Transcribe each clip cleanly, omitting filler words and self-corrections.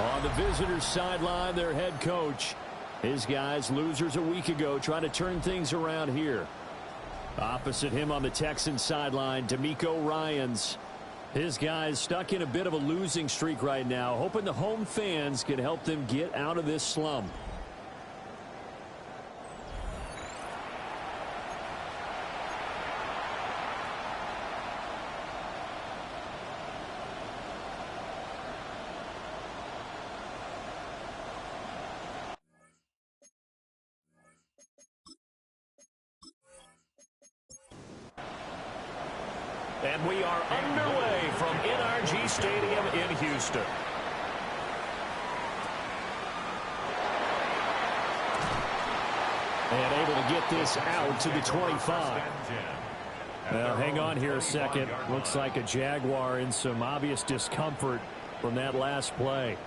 On the visitors' sideline, their head coach. His guys, losers a week ago, trying to turn things around here. Opposite him on the Texans sideline, D'Amico Ryans. His guys stuck in a bit of a losing streak right now, hoping the home fans can help them get out of this slump. And we are underway from NRG Stadium in Houston. And able to get this out to the 25. Now, hang on here a second. Looks like a Jaguar in some obvious discomfort from that last play.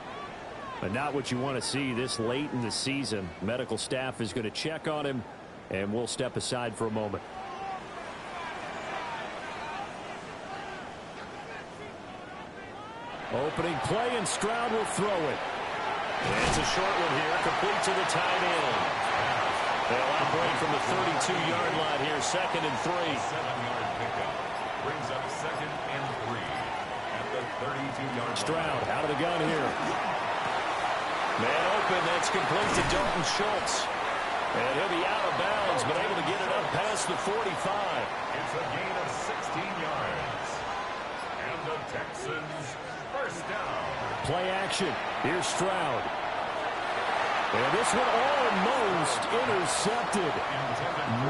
But not what you want to see this late in the season. Medical staff is going to check on him, and we'll step aside for a moment. Opening play, and Stroud will throw it. And it's a short one here, complete to the tight end. They'll operate from the 32-yard line here, 2nd and 3. 7-yard pickup brings up 2nd and 3 at the 32-yard line. Stroud out of the gun here. Man open, that's complete to Dalton Schultz. And he'll be out of bounds, but able to get it up past the 45. It's a gain of 16 yards. And the Texans first down. Play action. Here's Stroud. And this one almost intercepted.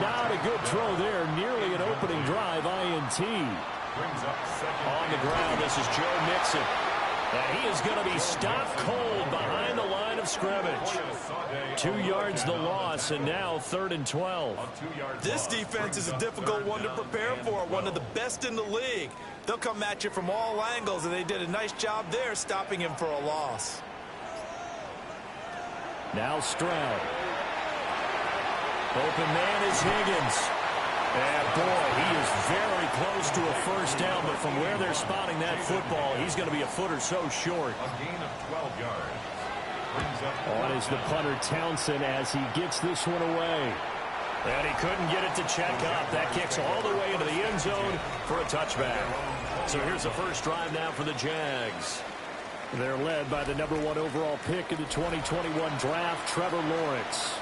Not a good throw there. Nearly an opening drive INT. On the ground, this is Joe Mixon. And he is going to be stopped cold behind the line of scrimmage. 2 yards the loss, and now 3rd and 12. This defense is a difficult one to prepare for, one of the best in the league. They'll come at you from all angles, and they did a nice job there stopping him for a loss. Now Stroud. Open man is Higgins. And boy, he is very close to a first down, but from where they're spotting that football, he's going to be a foot or so short. A gain of 12 yards. On is the punter Townsend as he gets this one away. And he couldn't get it to check up. That kicks all the way into the end zone for a touchback. So here's the first drive now for the Jags. They're led by the #1 overall pick in the 2021 draft, Trevor Lawrence.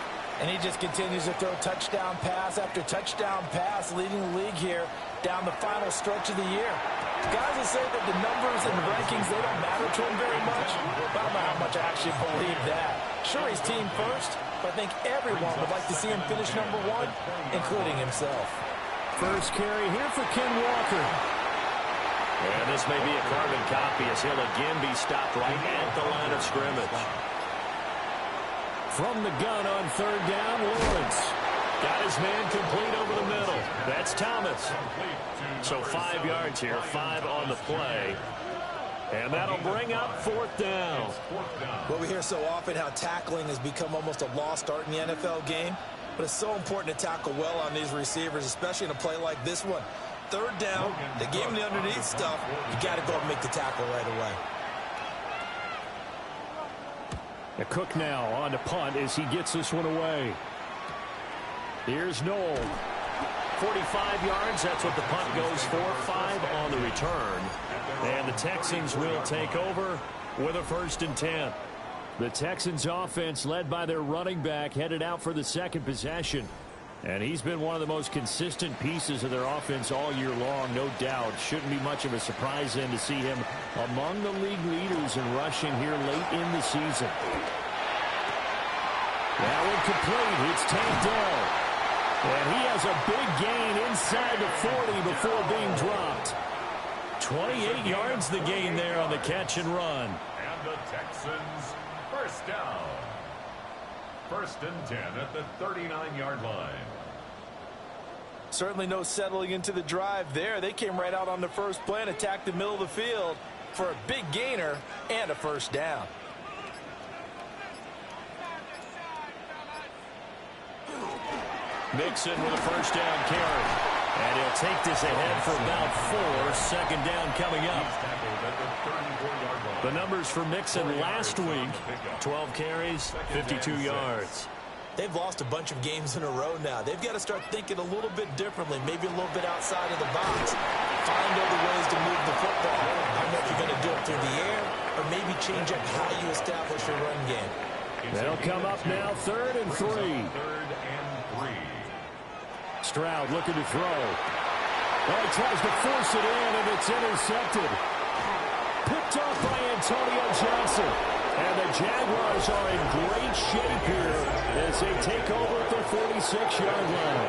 And he just continues to throw touchdown pass after touchdown pass, leading the league here down the final stretch of the year. Guys will say that the numbers and the rankings, they don't matter to him very much. But I don't know how much I actually believe that. Sure, he's team first, but I think everyone would like to see him finish #1, including himself. First carry here for Ken Walker. And this may be a carbon copy as he'll again be stopped right at the line of scrimmage. From the gun on 3rd down, Lawrence. Got his man complete over the middle. That's Thomas. So 5 yards here, 5 on the play. And that'll bring up 4th down. Well, we hear so often how tackling has become almost a lost art in the NFL game. But it's so important to tackle well on these receivers, especially in a play like this one. 3rd down, they gave him the underneath stuff. You got to go and make the tackle right away. The Cook now on to punt as he gets this one away. Here's Noel. 45 yards, that's what the punt goes for. 5 on the return. And the Texans will take over with a 1st and 10. The Texans offense led by their running back headed out for the 2nd possession. And he's been one of the most consistent pieces of their offense all year long, no doubt. Shouldn't be much of a surprise then to see him among the league leaders in rushing here late in the season. That one complete. It's Tank Dell. And he has a big gain inside the 40 before being dropped. 28 yards the gain there on the catch and run. And the Texans first down. 1st and 10 at the 39-yard line. Certainly no settling into the drive there. They came right out on the first play and attacked the middle of the field for a big gainer and a 1st down. Mixon with a 1st down carry. And he'll take this ahead for about 4. Second down coming up. The numbers for Mixon last week, 12 carries, 52 yards. They've lost a bunch of games in a row now. They've got to start thinking a little bit differently, maybe a little bit outside of the box. Find other ways to move the football. I don't know if you're going to do it through the air or maybe change up how you establish your run game. They'll come up now, 3rd and 3. Stroud looking to throw. Well, he tries to force it in, and it's intercepted. Picked off by Antonio Johnson. And the Jaguars are in great shape here as they take over at their 46-yard line.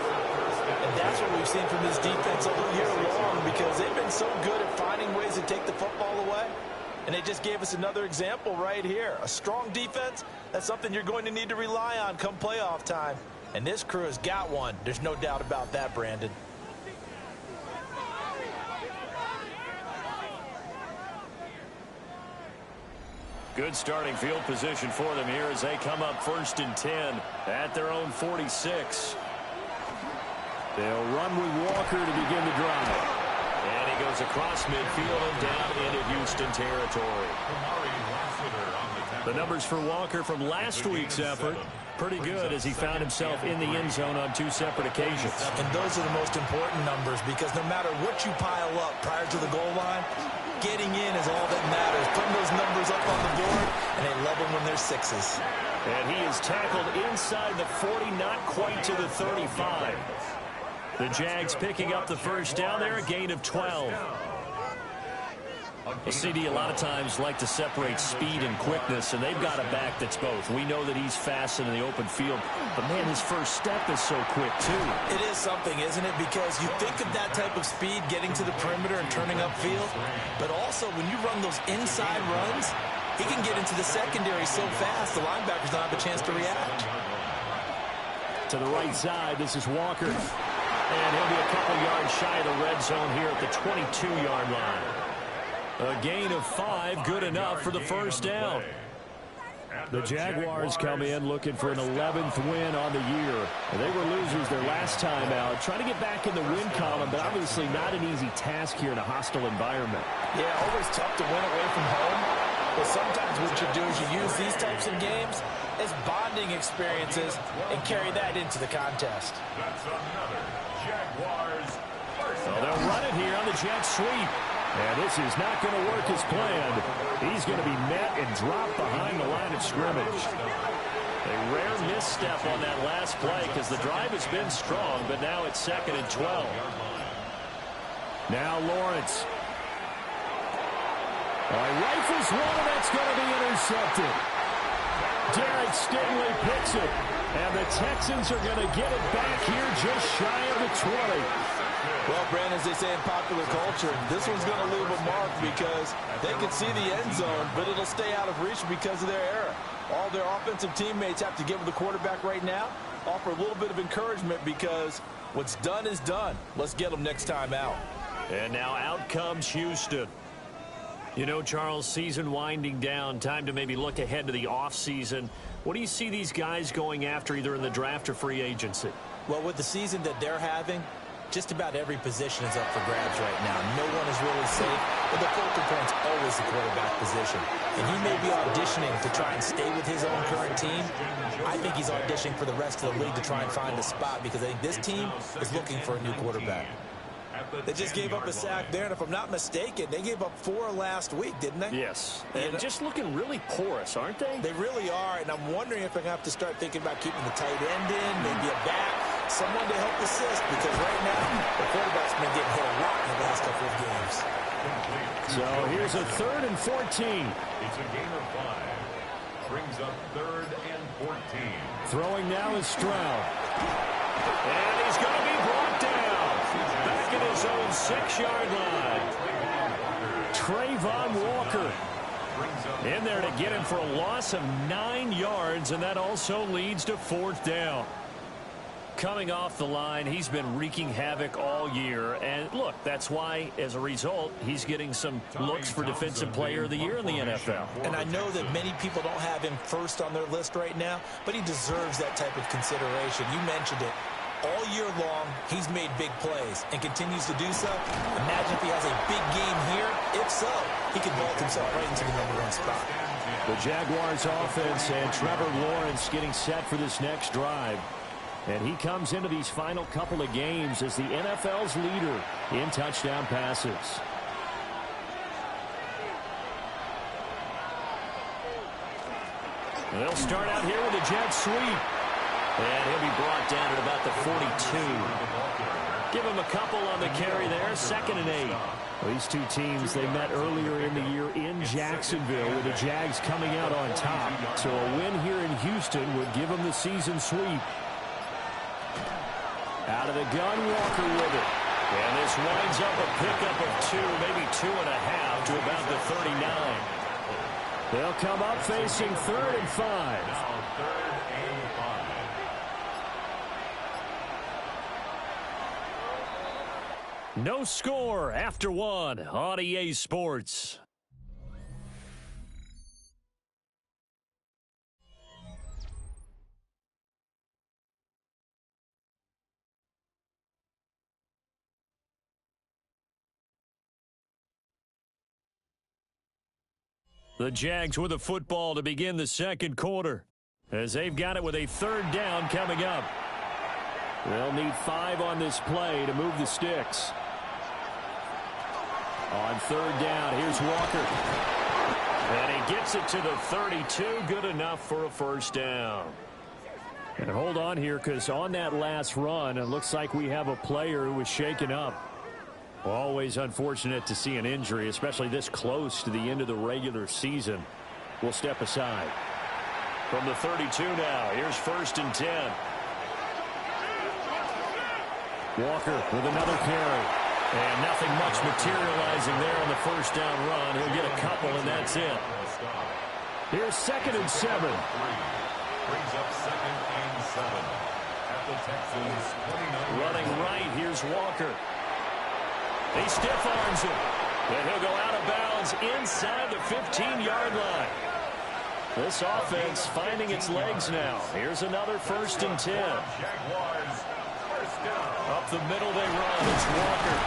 And that's what we've seen from this defense all year long, because they've been so good at finding ways to take the football away. And they just gave us another example right here. A strong defense, that's something you're going to need to rely on come playoff time. And this crew has got one. There's no doubt about that, Brandon. Good starting field position for them here as they come up 1st and 10 at their own 46. They'll run with Walker to begin the drive. And he goes across midfield and down into Houston territory. The numbers for Walker from last week's effort, pretty good as he found himself in the end zone on 2 separate occasions. And those are the most important numbers, because no matter what you pile up prior to the goal line, getting in is all that matters. Putting those numbers up on the board, and they love them when they're 6s. And he is tackled inside the 40, not quite to the 35. The Jags picking up the first down there, a gain of 12. Well, CD a lot of times like to separate speed and quickness, and they've got a back that's both. We know that he's fast in the open field, but, man, his first step is so quick, too. It is something, isn't it? Because you think of that type of speed getting to the perimeter and turning upfield, but also when you run those inside runs, he can get into the secondary so fast the linebackers don't have a chance to react. To the right side, this is Walker. And he'll be a couple yards shy of the red zone here at the 22-yard line. A gain of 5, good enough for the first down. The Jaguars come in looking for an 11th win on the year. They were losers their last time out. Trying to get back in the win column, but obviously not an easy task here in a hostile environment. Yeah, always tough to win away from home. But sometimes what you do is you use these types of games as bonding experiences and carry that into the contest. That's another Jaguars. Well, they'll run it here on the jet sweep. And this is not going to work as planned. He's going to be met and dropped behind the line of scrimmage. A rare misstep on that last play because the drive has been strong, but now it's 2nd and 12. Now Lawrence. Rifles one, and that's going to be intercepted. Derek Stingley picks it, and the Texans are going to get it back here just shy of the 20. Well, Brandon, as they say in popular culture, this one's going to leave a mark because they can see the end zone, but it'll stay out of reach because of their error. All their offensive teammates have to give the quarterback right now, offer a little bit of encouragement because what's done is done. Let's get them next time out. And now out comes Houston. You know, Charles, season winding down, time to maybe look ahead to the offseason. What do you see these guys going after either in the draft or free agency? Well, with the season that they're having, just about every position is up for grabs right now. No one is really safe, but the focal point's always the quarterback position. And he may be auditioning to try and stay with his own current team. I think he's auditioning for the rest of the league to try and find a spot because I think this team is looking for a new quarterback. They just gave up a sack there, and if I'm not mistaken, they gave up 4 last week, didn't they? Yes, and just looking really porous, aren't they? They really are, and I'm wondering if they're going to have to start thinking about keeping the tight end in, maybe a back, someone to help assist, because right now, the quarterback's been getting hit a lot in the last couple of games. So here's a 3rd and 14. It's a gain of 5. Brings up 3rd and 14. Throwing now is Stroud. And he's going to be brought down. Back at his own 6-yard line. Trayvon Walker in there to get him for a loss of 9 yards, and that also leads to 4th down. Coming off the line, he's been wreaking havoc all year. And look, that's why, as a result, he's getting some looks for Defensive Player of the Year in the NFL. And I know that many people don't have him first on their list right now, but he deserves that type of consideration. You mentioned it. All year long, he's made big plays and continues to do so. Imagine if he has a big game here. If so, he could vault himself right into the #1 spot. The Jaguars offense and Trevor Lawrence getting set for this next drive. And he comes into these final couple of games as the NFL's leader in touchdown passes. They'll start out here with a jet sweep. And he'll be brought down at about the 42. Give him a couple on the carry there. 2nd and 8. Well, these two teams, they met earlier in the year in Jacksonville with the Jags coming out on top. So a win here in Houston would give them the season sweep. Out of the gun, Walker with it. And this winds up a pickup of 2, maybe 2.5 to about the 39. They'll come up facing 3rd and 5. No score after 1 on EA Sports. The Jags with a football to begin the second quarter as they've got it with a 3rd down coming up. They'll need 5 on this play to move the sticks. On 3rd down, here's Walker. And he gets it to the 32. Good enough for a 1st down. And hold on here, because on that last run, it looks like we have a player who was shaken up. Always unfortunate to see an injury, especially this close to the end of the regular season. We'll step aside. From the 32 now, here's 1st and 10. Walker with another carry. And nothing much materializing there on the 1st down run. He'll get a couple, and that's it. Here's 2nd and 7. Brings up 2nd and 7 at the Texans 29. Running right, here's Walker. He stiff arms him. And he'll go out of bounds inside the 15-yard line. This offense finding its legs now. Here's another 1st and 10. Jaguars, 1st down. Up the middle they run. It's Walker.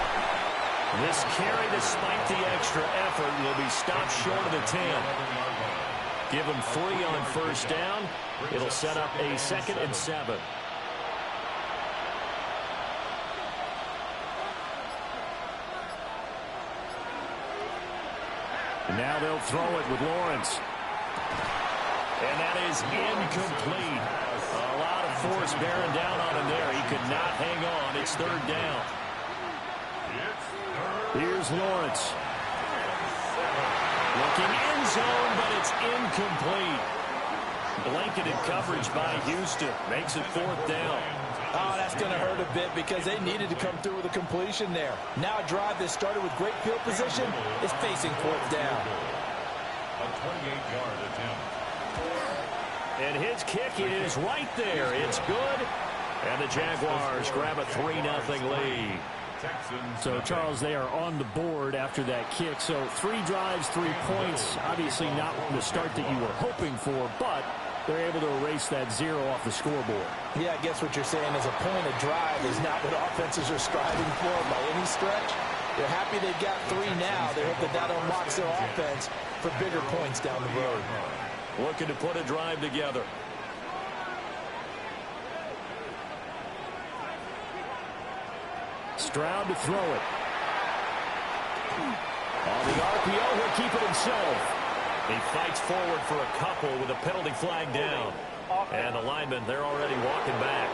This carry, despite the extra effort, will be stopped short of the 10. Give him 3 on 1st down. It'll set up a 2nd and 7. And now they'll throw it with Lawrence. And that is incomplete. A lot of force bearing down on him there. He could not hang on. It's 3rd down. Here's Lawrence. Looking end zone, but it's incomplete. Blanketed coverage by Houston. Makes it 4th down. Oh, that's going to hurt a bit because they needed to come through with a completion there. Now a drive that started with great field position is facing 4th down. A 28-yard attempt. And his kick is right there. It's good. And the Jaguars grab a 3-0 lead. So, Charles, they are on the board after that kick. So 3 drives, 3 points. Obviously not the start that you were hoping for, but they're able to erase that 0 off the scoreboard. Yeah, I guess what you're saying is a point of drive is not what offenses are striving for by any stretch. They're happy they've got 3 now. They hope that that unlocks their offense for bigger points down the road. Looking to put a drive together. Stroud to throw it. On the RPO, he'll keep it himself. He fights forward for a couple with a penalty flag down. And the linemen, they're already walking back.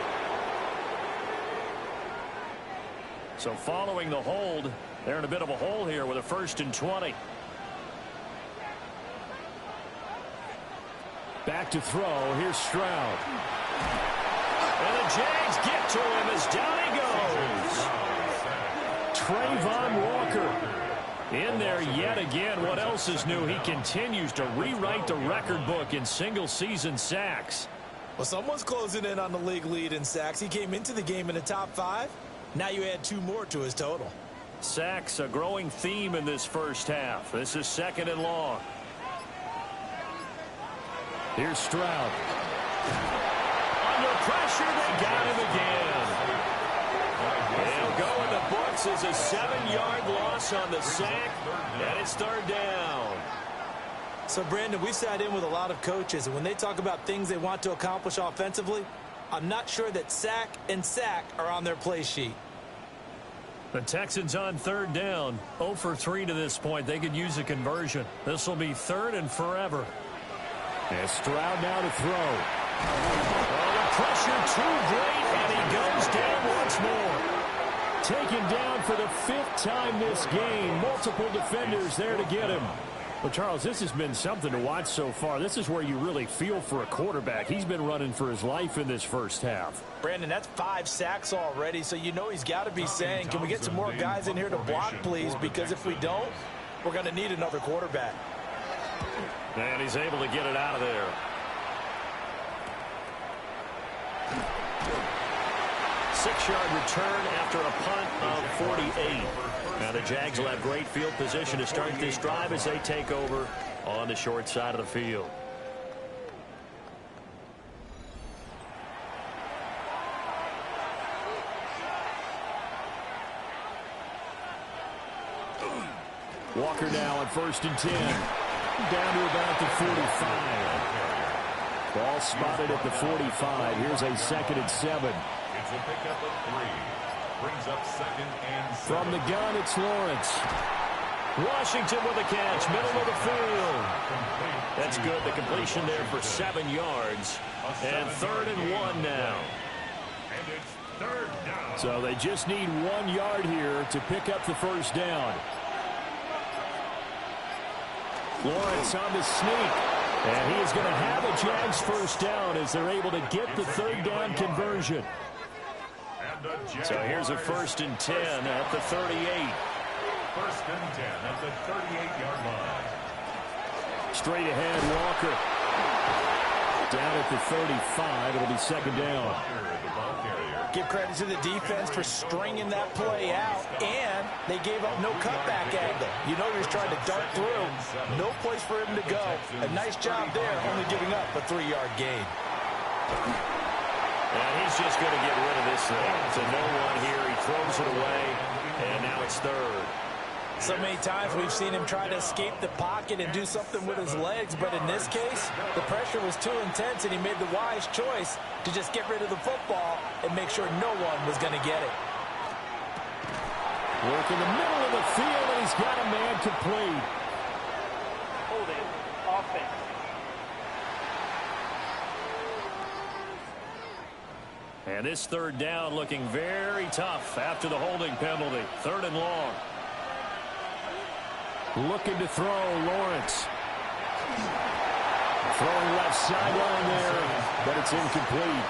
So following the hold, they're in a bit of a hole here with a 1st and 20. Back to throw. Here's Stroud. And the Jags get to him as down he goes. Trayvon Walker in there yet again. What else is new? He continues to rewrite the record book in single-season sacks. Well, someone's closing in on the league lead in sacks. He came into the game in the top 5. Now you add 2 more to his total. Sacks, a growing theme in this 1st half. This is 2nd and long. Here's Stroud. Under pressure, they got him again. will go in the books as a 7-yard loss on the sack, and it's third down. So, Brandon, we sat in with a lot of coaches, and when they talk about things they want to accomplish offensively, I'm not sure that sack and sack are on their play sheet. The Texans on third down, 0 for 3 to this point. They could use a conversion. This will be third and forever. And Stroud now to throw. Oh, the pressure too great, and he goes down once more. Taken down for the 5th time this game. Multiple defenders there to get him. Well, Charles, this has been something to watch so far. This is where you really feel for a quarterback. He's been running for his life in this first half. Brandon, that's 5 sacks already, so you know he's got to be saying, can we get some more guys in here to block, please? Because if we don't, we're going to need another quarterback. And he's able to get it out of there. Six-yard return after a punt of 48. Now the Jags will have great field position to start this drive as they take over on the short side of the field. Walker now on 1st and 10. Down to about the 45. Ball spotted at the 45. Here's a 2nd and 7. It's a pickup of 3. Brings up 2nd and 7. From the gun, it's Lawrence. Washington with a catch, middle of the field. That's good. The completion there for 7 yards. And 3rd and 1 now. And it's third down. So they just need 1 yard here to pick up the first down. Lawrence on the sneak. And he is going to have a Jags first down as they're able to get the 3rd down conversion. So here's a 1st and 10 at the 38. 1st and 10 at the 38-yard line. Straight ahead, Walker. Down at the 35. It'll be 2nd down. Give credit to the defense for stringing that play out, and they gave up no cutback angle. You know he was trying to dart through. No place for him to go. A nice job there, only giving up a 3-yard gain. And he's just going to get rid of this thing. To no one here. He throws it away, and now it's 3rd. So many times we've seen him try to escape the pocket and do something with his legs, but in this case, the pressure was too intense, and he made the wise choice to just get rid of the football and make sure no one was going to get it. Work in the middle of the field, and he's got a man complete. Holding offense. And this 3rd down looking very tough after the holding penalty. 3rd and long. Looking to throw, Lawrence. Throwing left sideline there, but it's incomplete.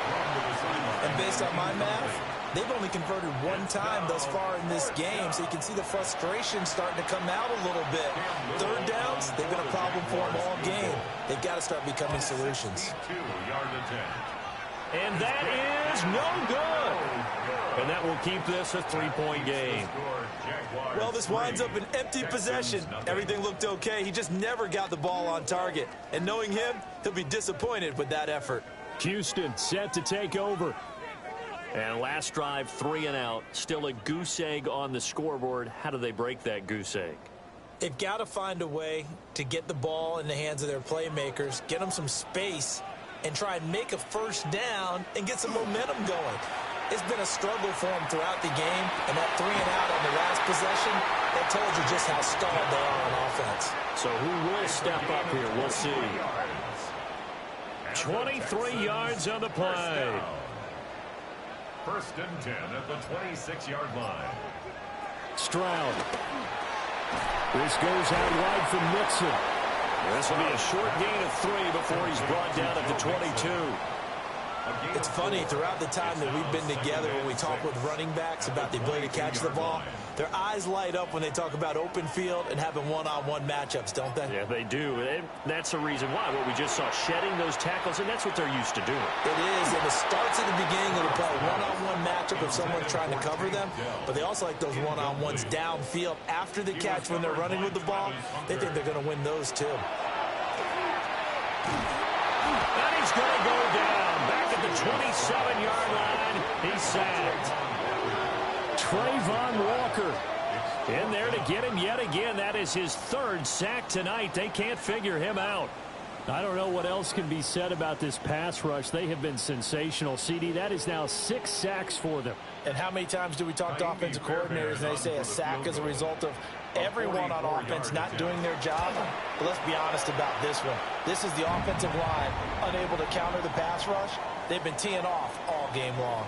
And based on my math, they've only converted 1 time thus far in this game, so you can see the frustration starting to come out a little bit. 3rd downs, they've been a problem for them all game. They've got to start becoming solutions. 2-yard attempt. And that is no good. And that will keep this a 3-point game. Well, this winds up an empty possession. Everything looked okay. He just never got the ball on target. And knowing him, he'll be disappointed with that effort. Houston set to take over. And last drive, 3 and out. Still a goose egg on the scoreboard. How do they break that goose egg? They've got to find a way to get the ball in the hands of their playmakers, get them some space, and try and make a first down and get some momentum going. It's been a struggle for them throughout the game, and that 3 and out on the last possession, that told you just how stalled they are on offense. So who will step up here? We'll see. 23 yards on the play. 1st and 10 at the 26-yard line. Stroud. This goes out wide from Nixon. This will be a short gain of 3 before he's brought down at the 22. It's funny, throughout the time that we've been together, when we talk with running backs about the ability to catch the ball, their eyes light up when they talk about open field and having one-on-one matchups, don't they? Yeah, they do. And that's the reason why. What we just saw, shedding those tackles, and that's what they're used to doing. It is, and it starts at the beginning of the play, one-on-one matchup if someone's trying to cover them, but they also like those one-on-ones downfield after the catch when they're running with the ball. They think they're going to win those, too. And he's going to go down. Back at the 27-yard line. He's sacked. Trayvon Walker in there to get him yet again. That is his third sack tonight. They can't figure him out. I don't know what else can be said about this pass rush. They have been sensational. CD, that is now 6 sacks for them. And how many times do we talk to offensive coordinators and they say a sack is a result of everyone on offense not doing their job? But let's be honest about this one. This is the offensive line unable to counter the pass rush. They've been teeing off all game long.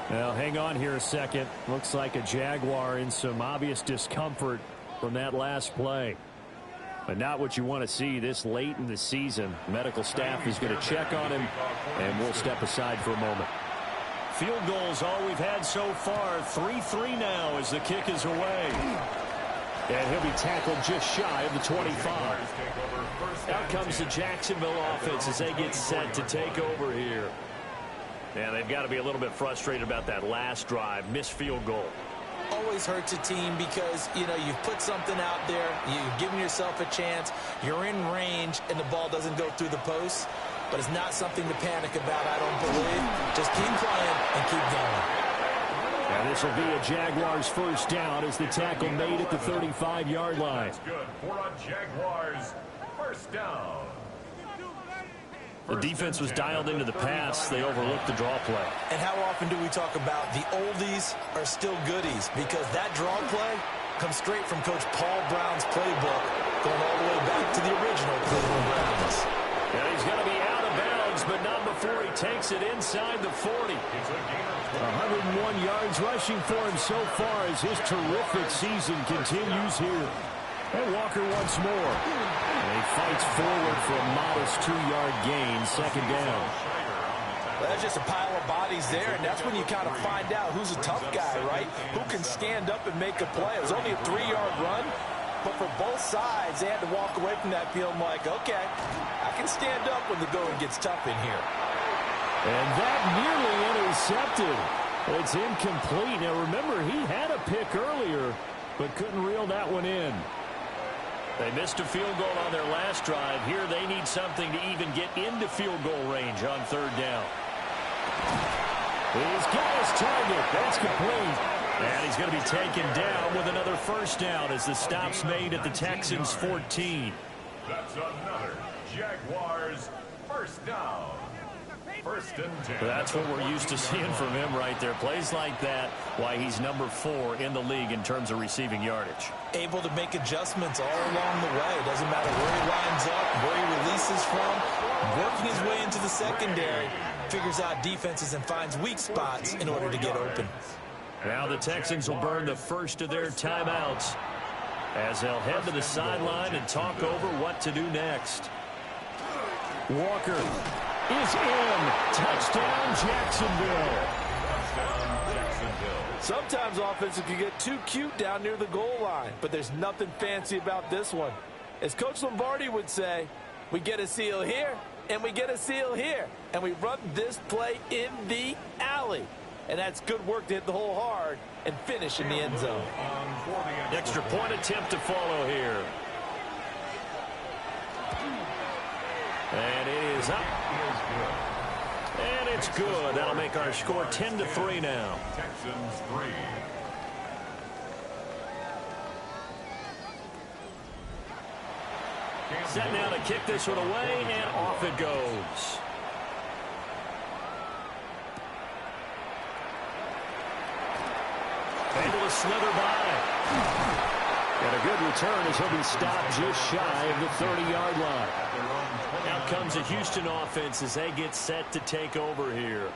Well, hang on here a second. Looks like a Jaguar in some obvious discomfort from that last play. But not what you want to see this late in the season. Medical staff is going to check on him, and we'll step aside for a moment. Field goals all we've had so far. 3-3 now as the kick is away. And he'll be tackled just shy of the 25. Out comes the Jacksonville offense as they get set to take over here. Yeah, they've got to be a little bit frustrated about that last drive. Missed field goal. Always hurts a team because, you know, you've put something out there, you've given yourself a chance, you're in range, and the ball doesn't go through the post. But it's not something to panic about, I don't believe. Just keep playing and keep going. And this will be a Jaguars first down as the tackle made at the 35-yard line. That's good for a Jaguars first down. The defense was dialed into the pass. They overlooked the draw play. And how often do we talk about the oldies are still goodies? Because that draw play comes straight from Coach Paul Brown's playbook, going all the way back to the original Cleveland Browns. And he's going to be out of bounds, but not before he takes it inside the 40. 101 yards rushing for him so far as his terrific season continues here. And Walker once more. And he fights forward for a modest 2-yard gain, second down. Well, that's just a pile of bodies there, and that's when you kind of find out who's a tough guy, right? Who can stand up and make a play. It was only a 3-yard run, but for both sides, they had to walk away from that feeling like, okay, I can stand up when the going gets tough in here. And that nearly intercepted. It's incomplete. Now, remember, he had a pick earlier, but couldn't reel that one in. They missed a field goal on their last drive. Here they need something to even get into field goal range on third down. He's got his target. That's complete. And he's going to be taken down with another first down as the stop's made at the Texans' 14. That's another Jaguars first down. First and 10. That's what we're used to seeing from him right there. Plays like that, why he's number 4 in the league in terms of receiving yardage. Able to make adjustments all along the way. Doesn't matter where he lines up, where he releases from. Working his way into the secondary. Figures out defenses and finds weak spots in order to get open. Now the Texans will burn the first of their timeouts as they'll head to the sideline and talk over what to do next. Walker is in. Touchdown, Jacksonville. Sometimes offense can get too cute down near the goal line, but there's nothing fancy about this one. As Coach Lombardi would say, we get a seal here, and we get a seal here, and we run this play in the alley. And that's good work to hit the hole hard and finish in the end zone. Extra point attempt to follow here. And it is up. And it's good. That'll make our score 10-3 now. Texans 3. Set now to kick this one away, and off it goes. Able to slither by. And a good return as he'll be stopped just shy of the 30-yard line. Out comes the Houston offense as they get set to take over here.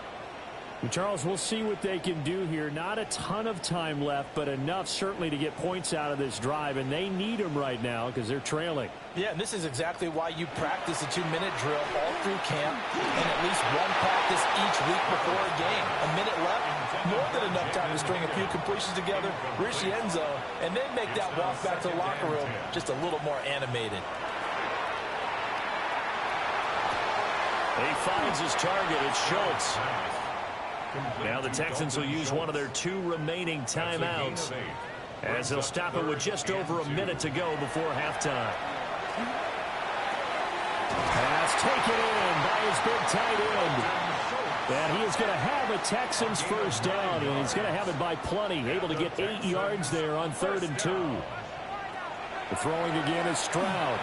And Charles, we'll see what they can do here. Not a ton of time left, but enough certainly to get points out of this drive, and they need them right now because they're trailing. Yeah, and this is exactly why you practice a 2-minute drill all through camp and at least one practice each week before a game. A minute left, more than enough time to string a few completions together, reach the end zone, and then make that walk back to the locker room just a little more animated. He finds his target. It's Schultz. Now the Texans will use one of their 2 remaining timeouts as they'll stop it with just over a minute to go before halftime. Pass taken in by his big tight end. And he is going to have a Texans first down, and he's going to have it by plenty. Able to get 8 yards there on 3rd and 2. The throwing again is Stroud.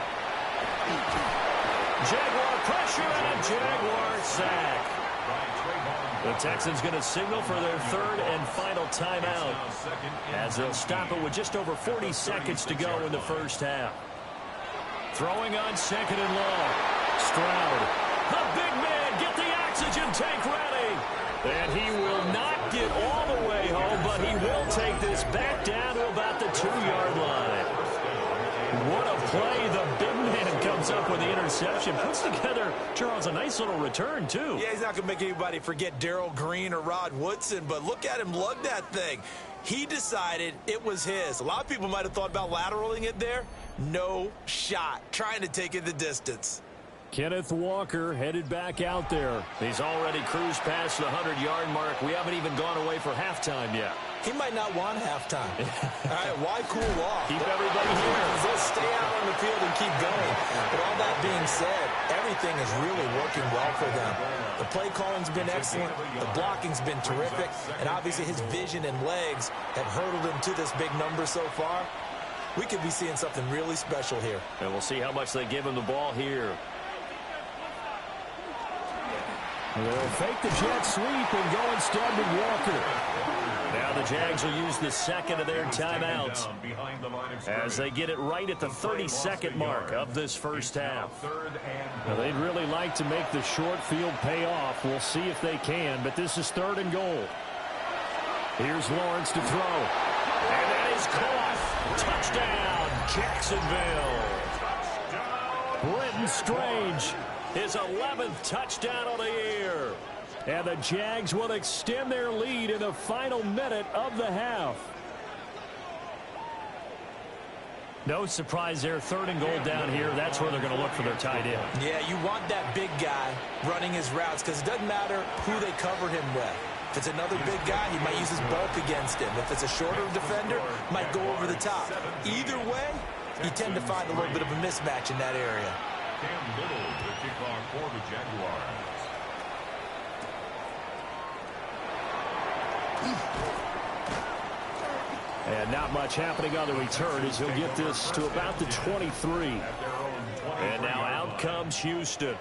Jaguar pressure and a Jaguar sack. The Texans going to signal for their 3rd and final timeout as they'll stop it with just over 40 seconds to go in the first half. Throwing on 2nd and long. Stroud. The big man, get the oxygen tank ready. And he will not get all the way home, but he will take this back down to about the 2-yard line. What a play. The big man comes up with the interception. Puts together, Charles, a nice little return, too. Yeah, he's not going to make anybody forget Darrell Green or Rod Woodson, but look at him lug that thing. He decided it was his. A lot of people might have thought about lateraling it there. No shot. Trying to take it the distance. Kenneth Walker headed back out there. He's already cruised past the 100-yard mark. We haven't even gone away for halftime yet. He might not want halftime. All right, why cool off? Keep everybody here. They'll stay out on the field and keep going. But all that being said, everything is really working well for them. The play calling's been excellent. The blocking's been terrific. And obviously his vision and legs have hurdled him to this big number so far. We could be seeing something really special here. And we'll see how much they give him the ball here. They'll fake the jet sweep and go instead with Walker. Now the Jags will use the 2nd of their timeouts as they get it right at the 32nd mark of this first half. Now they'd really like to make the short field pay off. We'll see if they can, but this is 3rd and goal. Here's Lawrence to throw. And that is caught. Touchdown, Jacksonville. Britton Strange. His 11th touchdown on the year. And the Jags will extend their lead in the final minute of the half. No surprise there. 3rd and goal down here. That's where they're going to look for their tight end. Yeah, you want that big guy running his routes because it doesn't matter who they cover him with. If it's another big guy, he might use his bulk against him. If it's a shorter defender, might go over the top. Either way, you tend to find a little bit of a mismatch in that area. Cam Little, the kickoff for the Jaguars. And not much happening on the return as he'll get this to about the 23. And now out comes Houston.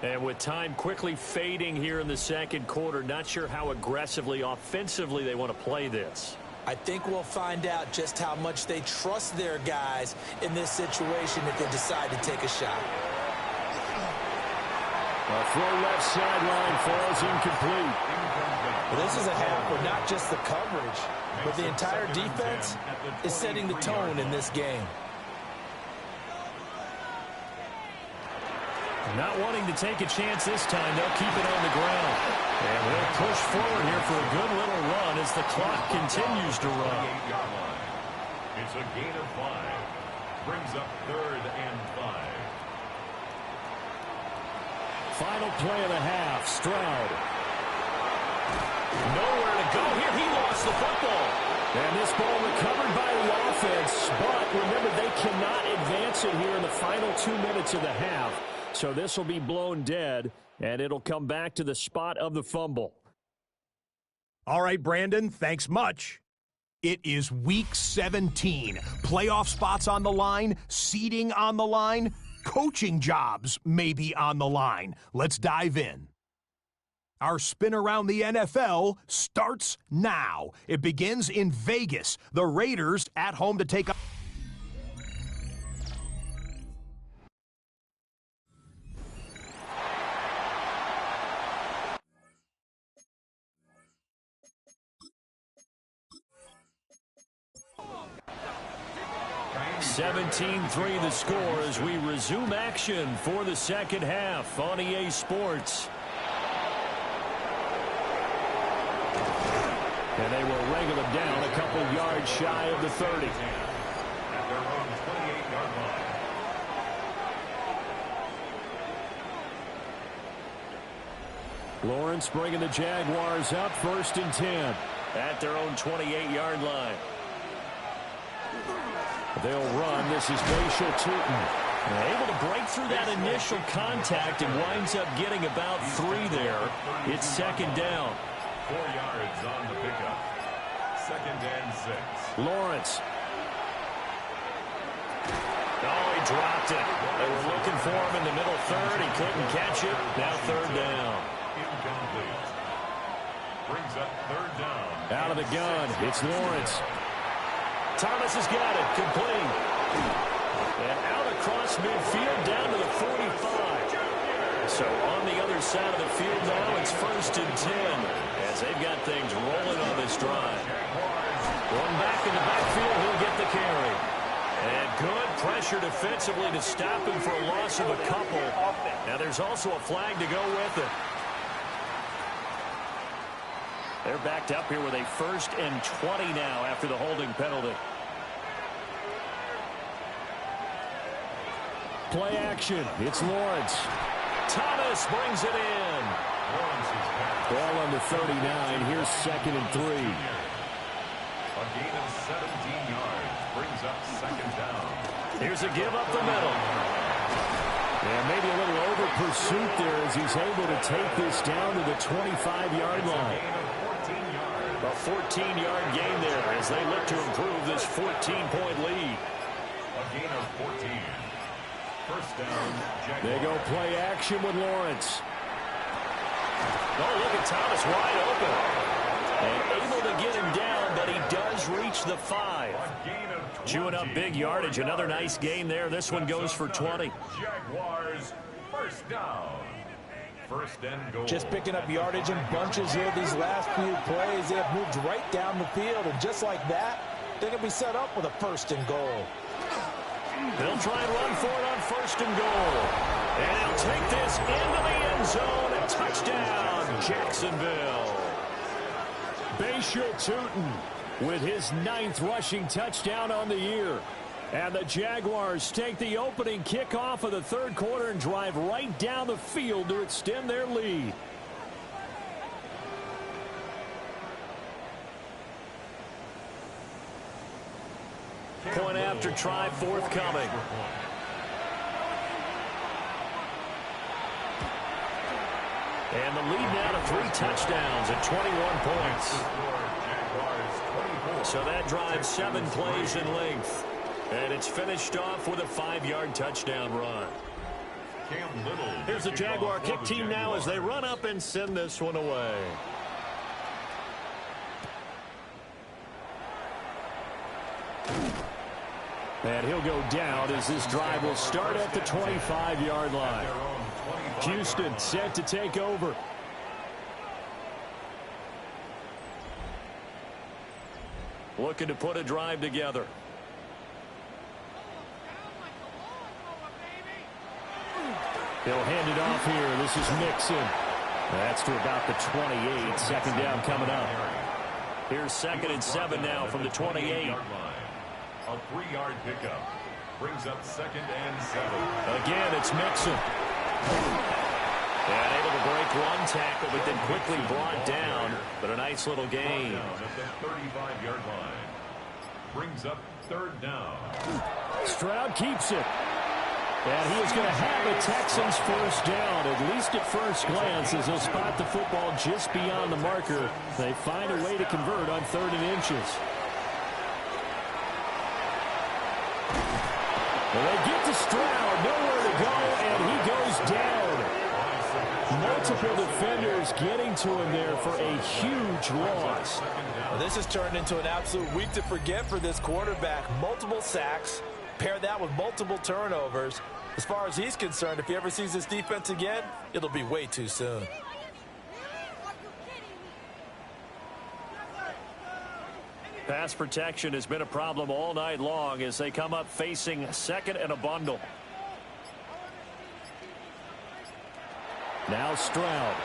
And with time quickly fading here in the 2nd quarter, not sure how aggressively, offensively they want to play this. I think we'll find out just how much they trust their guys in this situation if they decide to take a shot. A throw left sideline falls incomplete. Well, this is a half where not just the coverage, but the entire defense is setting the tone in this game. Not wanting to take a chance this time, they'll keep it on the ground. And they'll push forward here for a good little run as the clock continues to run. It's a gain of 5. Brings up 3rd and 5. Final play of the half, Stroud. Nowhere to go here. He lost the football. And this ball recovered by the offense. But remember, they cannot advance it here in the final 2 minutes of the half. So this will be blown dead, and it'll come back to the spot of the fumble. All right, Brandon, thanks much. It is Week 17. Playoff spots on the line, seeding on the line, coaching jobs may be on the line. Let's dive in. Our spin around the NFL starts now. It begins in Vegas. The Raiders at home to take on 17-3 the score as we resume action for the 2nd half on EA Sports. And they will wrangle them down a couple yards shy of the 30. At their own 28-yard line. Lawrence bringing the Jaguars up 1st and 10 at their own 28-yard line. They'll run. This is Bashal Tootin. Able to break through that initial contact and winds up getting about 3 there. It's second down. 4 yards on the pickup. Second and 6. Lawrence. Oh, he dropped it. They were looking for him in the middle third. He couldn't catch it. Now third down. Incomplete. Brings up third down. Out of the gun, it's Lawrence. Thomas has got it. Complete. And out across midfield down to the 45. So on the other side of the field now, it's first and 10 as they've got things rolling on this drive. One back in the backfield, he'll get the carry. And good pressure defensively to stop him for a loss of a couple. Now there's also a flag to go with it. They're backed up here with a first and 20 now after the holding penalty. Play action. It's Lawrence. Thomas brings it in. Ball on the 39. Here's second and 3. A gain of 17 yards brings up second down. Here's a give up the middle. Yeah, maybe a little over pursuit there as he's able to take this down to the 25-yard line. A 14-yard gain there as they look to improve this 14-point lead. A gain of 14. First down, Jaguars. They go play action with Lawrence. Oh, look at Thomas wide open. And able to get him down, but he does reach the 5. Chewing up big yardage. Another nice gain there. This one goes for 20. Jaguars, first down. First and goal. Just picking up yardage in bunches here. These last few plays, they have moved right down the field. And just like that, they're going to be set up with a first and goal. They'll try and run for it on first and goal. And he'll take this into the end zone. A touchdown, Jacksonville. Bayshore Tootin with his 9th rushing touchdown on the year. And the Jaguars take the opening kickoff of the third quarter and drive right down the field to extend their lead. Point after try forthcoming. And the lead now to 3 touchdowns at 21 points. So that drives 7 plays in length. And it's finished off with a 5-yard touchdown run. Here's the Jaguar kick team now as they run up and send this one away. And he'll go down as this drive will start at the 25-yard line. Houston set to take over. Looking to put a drive together. He'll hand it off here. This is Mixon. That's to about the 28. Second down coming up. Here's second and 7 now from the 28. A 3-yard pickup brings up second and 7. Again, it's Mixon. And able to break one tackle, but then quickly brought down. But a nice little gain. At the 35-yard line. Brings up third down. Stroud keeps it. And he is going to have a Texans first down, at least at first glance, as he'll spot the football just beyond the marker. They find a way to convert on 3rd and inches. Well, they get to Stroud, nowhere to go, and he goes down. Multiple defenders getting to him there for a huge loss. Well, this has turned into an absolute week to forget for this quarterback. Multiple sacks, pair that with multiple turnovers. As far as he's concerned, if he ever sees this defense again, it'll be way too soon. Pass protection has been a problem all night long as they come up facing second and a bundle. Now Stroud.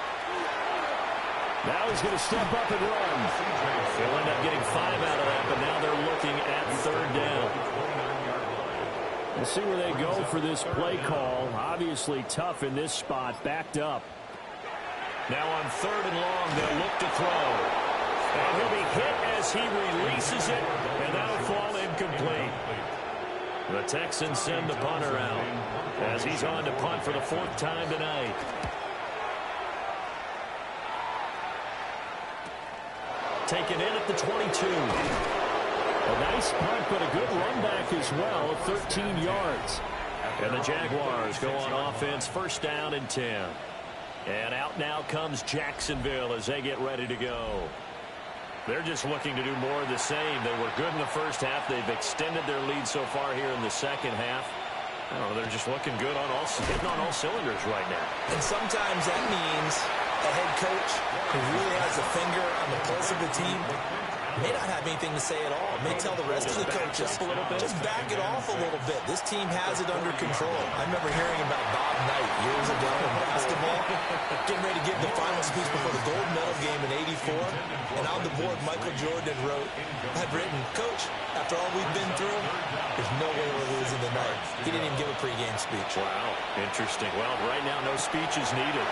Now he's going to step up and run. They'll end up getting 5 out of that, but now they're looking at 3rd down. We'll see where they go for this play call. Obviously tough in this spot, backed up. Now on 3rd and long, they'll look to throw. And he'll be hit as he releases it, and that'll fall incomplete. The Texans send the punter out as he's on to punt for the 4th time tonight. Taken in at the 22. A nice punt, but a good run back as well, 13 yards. And the Jaguars go on offense, 1st down and 10. And out now comes Jacksonville as they get ready to go. They're just looking to do more of the same. They were good in the first half. They've extended their lead so far here in the second half. I don't know, they're just looking good on hitting on all cylinders right now. And sometimes that means a head coach who really has a finger on the pulse of the team may not have anything to say at all. May tell the rest of the coaches, just back it off a little bit. This team has it under control. I remember hearing about Bob Knight years ago in basketball, getting ready to give the final speech before the gold medal game in '84. And on the board, Michael Jordan had written, "Coach, after all we've been through, there's no way we're losing tonight." He didn't even give a pregame speech. Wow, interesting. Well, right now, no speech is needed.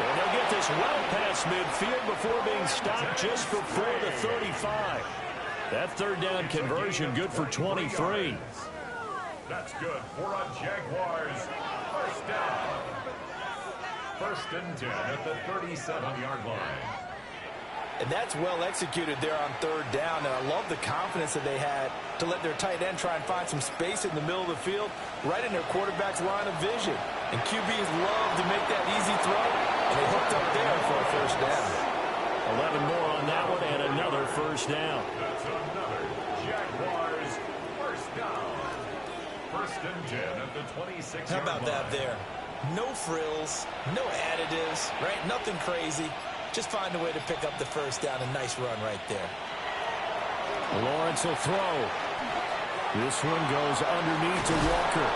And they'll get this well past midfield before being stopped just before the 35. That 3rd down conversion good for 23. That's good for a Jaguars 1st down. 1st and 10 at the 37-yard line. And that's well executed there on 3rd down. And I love the confidence that they had to let their tight end try and find some space in the middle of the field, right in their quarterback's line of vision. And QBs love to make that easy throw, and they hooked up there for a 1st down. 11 more on that one, and another 1st down. That's another Jaguars 1st down. 1st and 10 at the 26-yard line. How about that there? No frills, no additives, right? Nothing crazy. Just find a way to pick up the 1st down. A nice run right there. Lawrence will throw. This one goes underneath to Walker.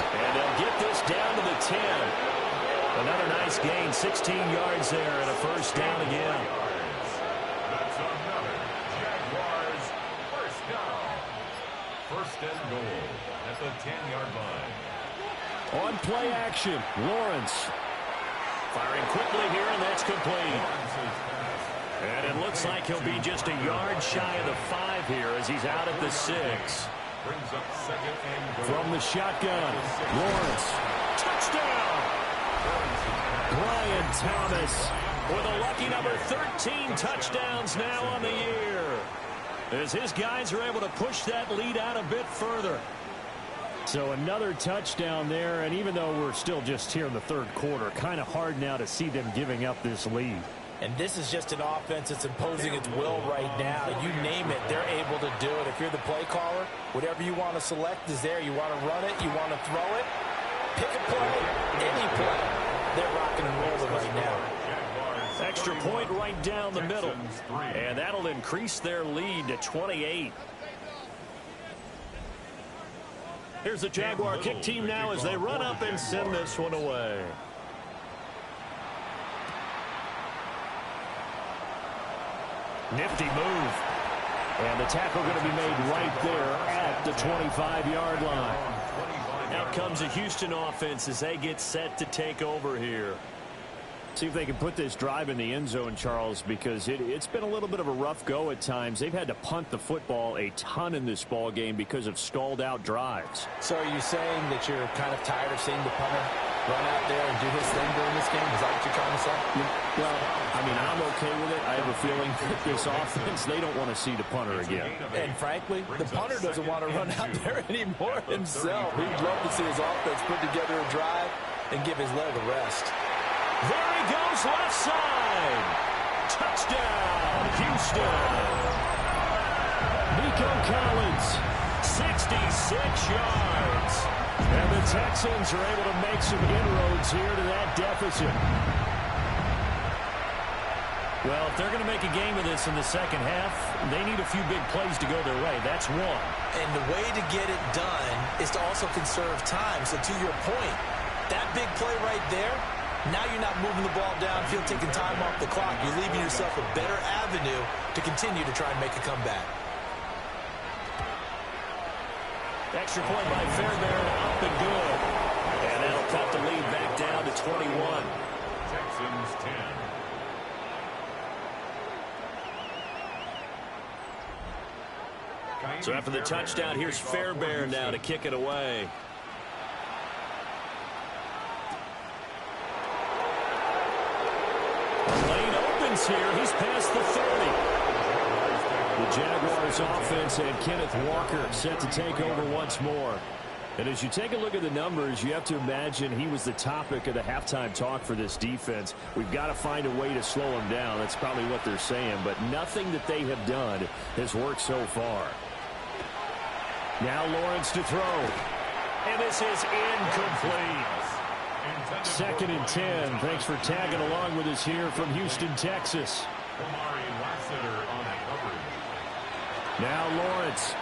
And they'll get this down to the 10. Another nice gain, 16 yards there, and a 1st down again. That's another Jaguars 1st down. 1st and goal at the 10-yard line. On play action, Lawrence. Firing quickly here, and that's complete. And it looks like he'll be just a yard shy of the 5 here as he's out at the 6. Brings up 2nd and goal. From the shotgun, Lawrence. Touchdown! Brian Thomas with a lucky number 13 touchdowns now on the year. As his guys are able to push that lead out a bit further. So another touchdown there, and even though we're still just here in the 3rd quarter, kind of hard now to see them giving up this lead. And this is just an offense that's imposing its will right now. You name it, they're able to do it. If you're the play caller, whatever you want to select is there. You want to run it, you want to throw it, pick a play, any play. They're rocking and rolling right now. Extra point right down the middle, and that'll increase their lead to 28. Here's the Jaguar kick team now as they run up and send this one away. Nifty move. And the tackle going to be made right there at the 25-yard line. Out comes the Houston offense as they get set to take over here. See if they can put this drive in the end zone, Charles, because it's been a little bit of a rough go at times. They've had to punt the football a ton in this ball game because of stalled-out drives. So are you saying that you're kind of tired of seeing the punter run out there and do his thing during this game? Is that what you're trying to say? Well, I mean, I'm okay with it. I have a feeling that this offense, they don't want to see the punter again. And frankly, the punter doesn't want to run out there anymore himself. He'd love to see his offense put together a drive and give his leg a rest. There he goes, left side. Touchdown, Houston. Nico Collins, 66 yards. And the Texans are able to make some inroads here to that deficit. Well, if they're going to make a game of this in the second half, they need a few big plays to go their way. That's one. And the way to get it done is to also conserve time. So to your point, that big play right there, now you're not moving the ball downfield, taking time off the clock. You're leaving yourself a better avenue to continue to try and make a comeback. Extra point by Fairbairn, up and good. And that'll cut the lead back down to 21. Texans 10. So after the touchdown, here's Fairbairn now to kick it away. The lane opens here. He's past the 30. The Jaguars offense and Kenneth Walker set to take over once more. And as you take a look at the numbers, you have to imagine he was the topic of the halftime talk for this defense. We've got to find a way to slow him down. That's probably what they're saying. But nothing that they have done has worked so far. Now Lawrence to throw. And this is incomplete. 2nd and 10. Thanks for tagging along with us here from Houston, Texas. Now Lawrence.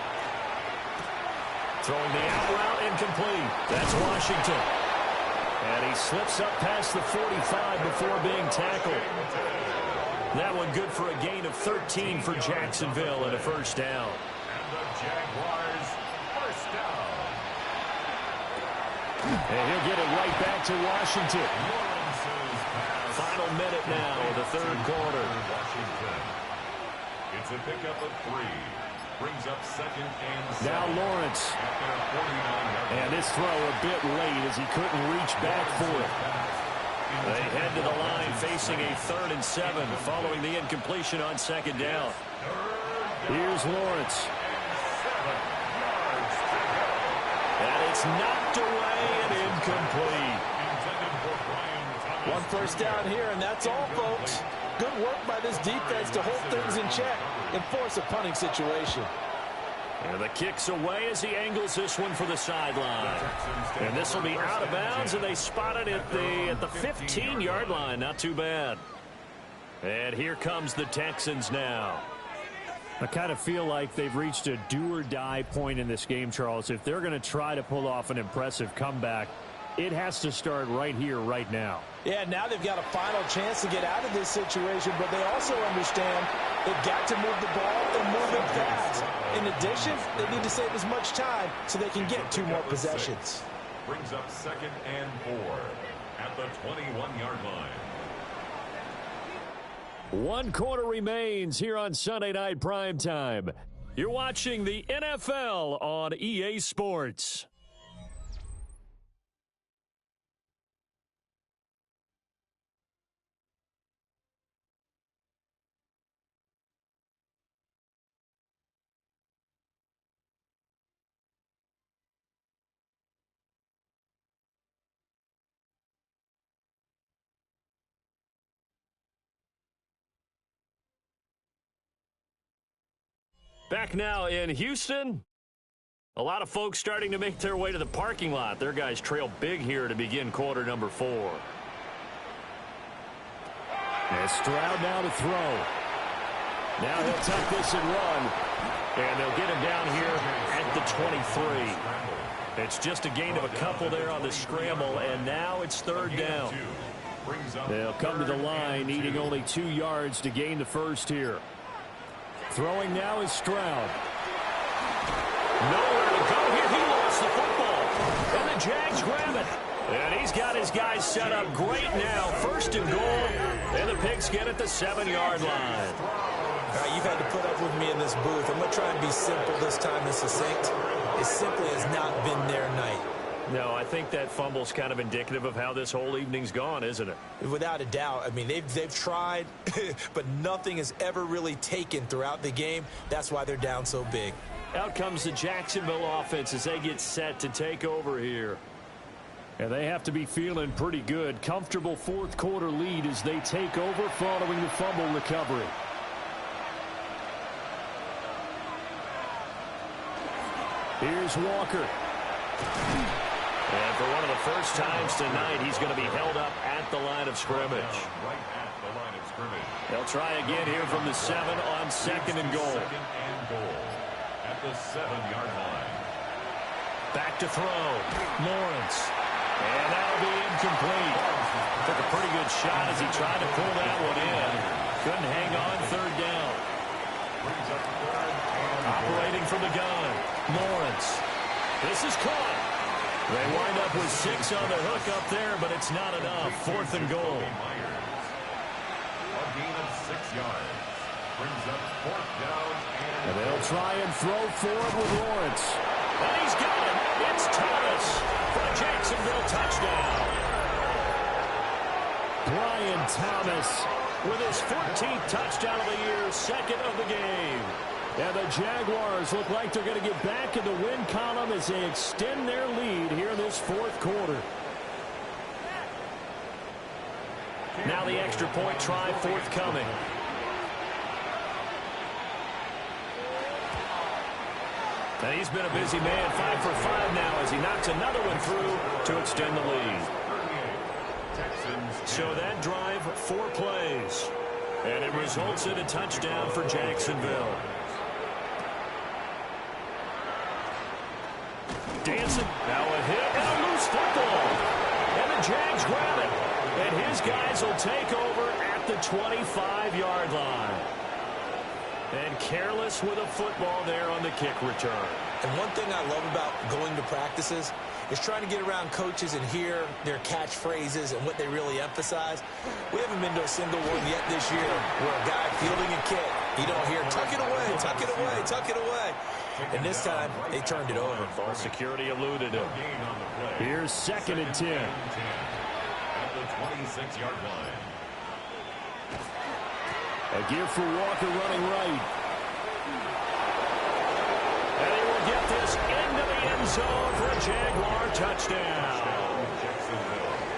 Throwing the out route incomplete. That's Washington. And he slips up past the 45 before being tackled. That one good for a gain of 13 for Jacksonville and a first down. And the Jaguars first down. And he'll get it right back to Washington. Final minute now of the third quarter. Washington. It's a pickup of 3. Brings up 2nd and 7. Now Lawrence. And this throw a bit late as he couldn't reach back for it. They head to the line facing a 3rd and 7 following the incompletion on 2nd down. Here's Lawrence. And it's knocked away and incomplete. One first down here, and that's all, folks. Good work by this defense to hold things in check and force a punting situation. And the kick's away as he angles this one for the sideline. And this will be out of bounds, and they spot it at the 15-yard line. Not too bad. And here comes the Texans now. I kind of feel like they've reached a do-or-die point in this game, Charles. If they're going to try to pull off an impressive comeback, it has to start right here, right now. Yeah, now they've got a final chance to get out of this situation, but they also understand they've got to move the ball and move it fast. In addition, they need to save as much time so they can get 2 more possessions. Brings up 2nd and 4 at the 21-yard line. 1 quarter remains here on Sunday Night Primetime. You're watching the NFL on EA Sports. Back now in Houston. A lot of folks starting to make their way to the parking lot. Their guys trail big here to begin quarter number 4. And Stroud now to throw. Now he'll tuck this and run. And they'll get him down here at the 23. It's just a gain of a couple there on the scramble, and now it's 3rd down. They'll come to the line, needing only 2 yards to gain the first here. Throwing now is Stroud. Nowhere to go here. He lost the football. And the Jags grab it. And he's got his guys set up great now. 1st and goal. And the Pigskin at the 7-yard line. All right, you've had to put up with me in this booth. I'm going to try and be simple this time and succinct. It simply has not been their night. No, I think that fumble's kind of indicative of how this whole evening's gone, isn't it? Without a doubt. I mean, they've tried, but nothing has ever really taken throughout the game. That's why they're down so big. Out comes the Jacksonville offense as they get set to take over here. And they have to be feeling pretty good. Comfortable 4th quarter lead as they take over following the fumble recovery. Here's Walker. And for one of the first times tonight, he's going to be held up at the line of scrimmage. Right at the line of scrimmage. They'll try again here from the 7 on 2nd and goal. 2nd and goal at the 7-yard line. Back to throw. Lawrence. And that'll be incomplete. Took a pretty good shot as he tried to pull that one in. Couldn't hang on 3rd down. Brings up 3rd and Operating from the gun. Lawrence. This is caught. They wind up with 6 on the hook up there, but it's not enough. 4th and goal. A gain of 6 yards. Brings up 4th down. And they'll try and throw forward with Lawrence. And he's got it. It's Thomas for a Jacksonville touchdown. Brian Thomas with his 14th touchdown of the year, second of the game. And the Jaguars look like they're going to get back in the win column as they extend their lead here in this 4th quarter. Now the extra point try forthcoming. And he's been a busy man, 5 for 5 now as he knocks another one through to extend the lead. So that drive, 4 plays. And it results in a touchdown for Jacksonville. Dancing, now a hit, and a loose football. And the Jags grab it. And his guys will take over at the 25-yard line. And careless with a football there on the kick return. And one thing I love about going to practices is trying to get around coaches and hear their catchphrases and what they really emphasize. We haven't been to a single one yet this year where a guy fielding a kick, you don't hear, tuck it away, tuck it away, tuck it away. And this time, they turned it over. Ball security eluded him. Here's 2nd and 10. At the 26-yard line. A give for Walker running right. And he will get this into the end zone for a Jaguar touchdown.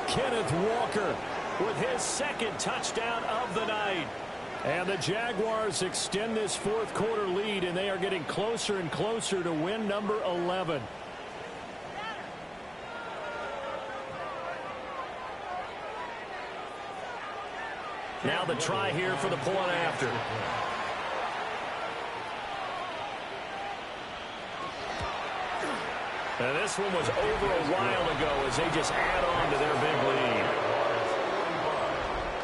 Kenneth Walker with his 2nd touchdown of the night. And the Jaguars extend this 4th quarter lead, and they are getting closer and closer to win number 11. Now the try here for the point after. And this one was over a while ago as they just add on to their big lead.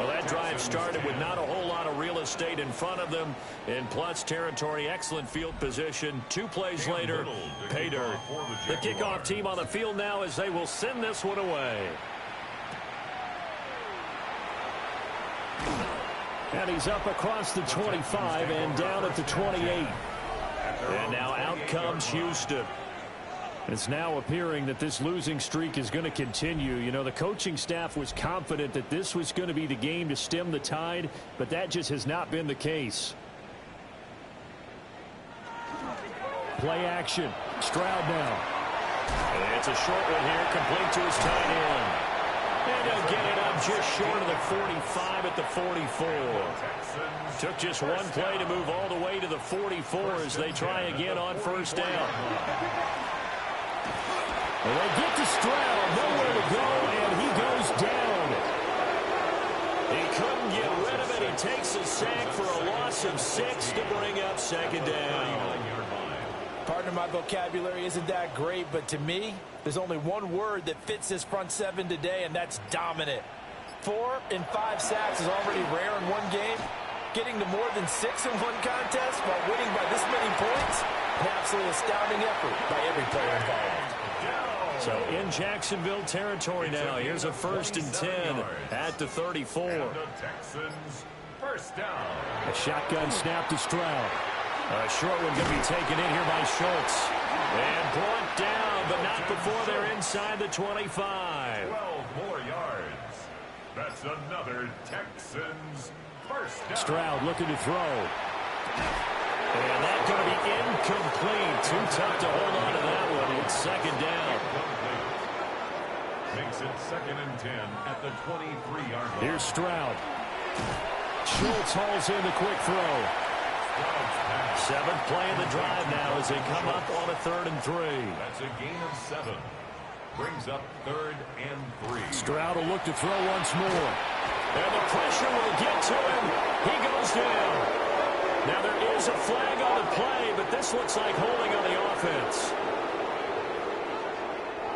Well, that drive started with not a whole lot of real estate in front of them. In plus territory, excellent field position. 2 plays later, pay dirt. The kickoff team on the field now as they will send this one away. And he's up across the 25 and down at the 28. And now out comes Houston. It's now appearing that this losing streak is going to continue. You know, the coaching staff was confident that this was going to be the game to stem the tide, but that just has not been the case. Play action. Stroud now. And it's a short one here, complete to his tight end. And he'll get it up just short of the 45 at the 44. Took just one play to move all the way to the 44 as they try again on 1st down. And they get to Stroud, nowhere to go, and he goes down. He couldn't get rid of it. He takes a sack for a loss of 6 to bring up 2nd down. Partner, my vocabulary isn't that great, but to me, there's only one word that fits this front 7 today, and that's dominant. 4 and 5 sacks is already rare in one game. Getting to more than 6 in one contest while winning by this many points, an absolutely astounding effort by every player involved. So in Jacksonville territory now. Here's a 1st and 10 at the 34. And the Texans, 1st down. A shotgun snap to Stroud. A short one going to be taken in here by Schultz. And brought down, but not before they're inside the 25. 12 more yards. That's another Texans 1st down. Stroud looking to throw. And that's going to be incomplete. Too tough to hold on to that one. It's 2nd down. Makes it 2nd and 10 at the 23-yard line. Here's Stroud. Schultz hauls in the quick throw. 7th play of the drive now as they come up on a 3rd and 3. That's a gain of 7. Brings up 3rd and 3. Stroud will look to throw once more. And the pressure will get to him. He goes down. Now there is a flag on the play, but this looks like holding on the offense.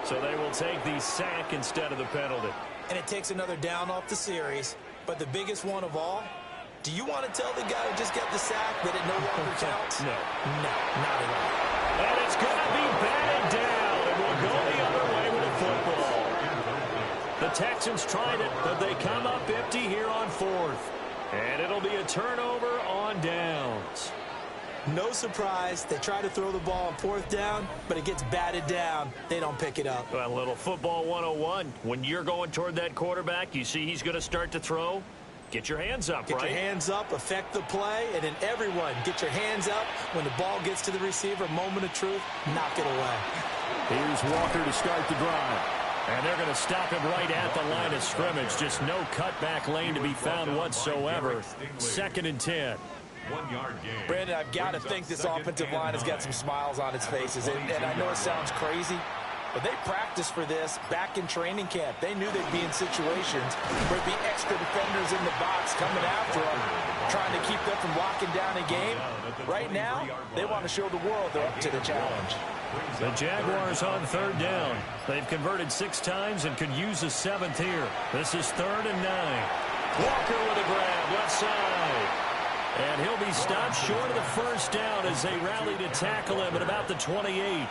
So they will take the sack instead of the penalty. And it takes another down off the series. But the biggest one of all, do you want to tell the guy who just got the sack that it no longer counts? No. No, not at all. And it's going to be batted down. It will go the other way with the football. The Texans tried it, but they come up empty here on 4th. And it'll be a turnover on downs. No surprise, they try to throw the ball on 4th down, but it gets batted down. They don't pick it up. Well, a little football 101. When you're going toward that quarterback, you see he's going to start to throw. Get your hands up, Get your hands up, affect the play, and then everyone get your hands up. When the ball gets to the receiver, moment of truth, knock it away. Here's Walker to start the drive. And they're going to stop him right at the line of scrimmage. Just no cutback lane to be found whatsoever. 2nd and 10. 1 yard gain. Brandon, I've got to think this offensive line has got some smiles on its faces. And I know it sounds crazy, but they practiced for this back in training camp. They knew they'd be in situations where there'd be extra defenders in the box coming after them, trying to keep them from locking down a game. Right now, they want to show the world they're up to the challenge. The Jaguars on 3rd down. They've converted 6 times and could use a 7th here. This is 3rd and 9. Walker with a grab, left side. And he'll be stopped short of the 1st down as they rally to tackle him at about the 28.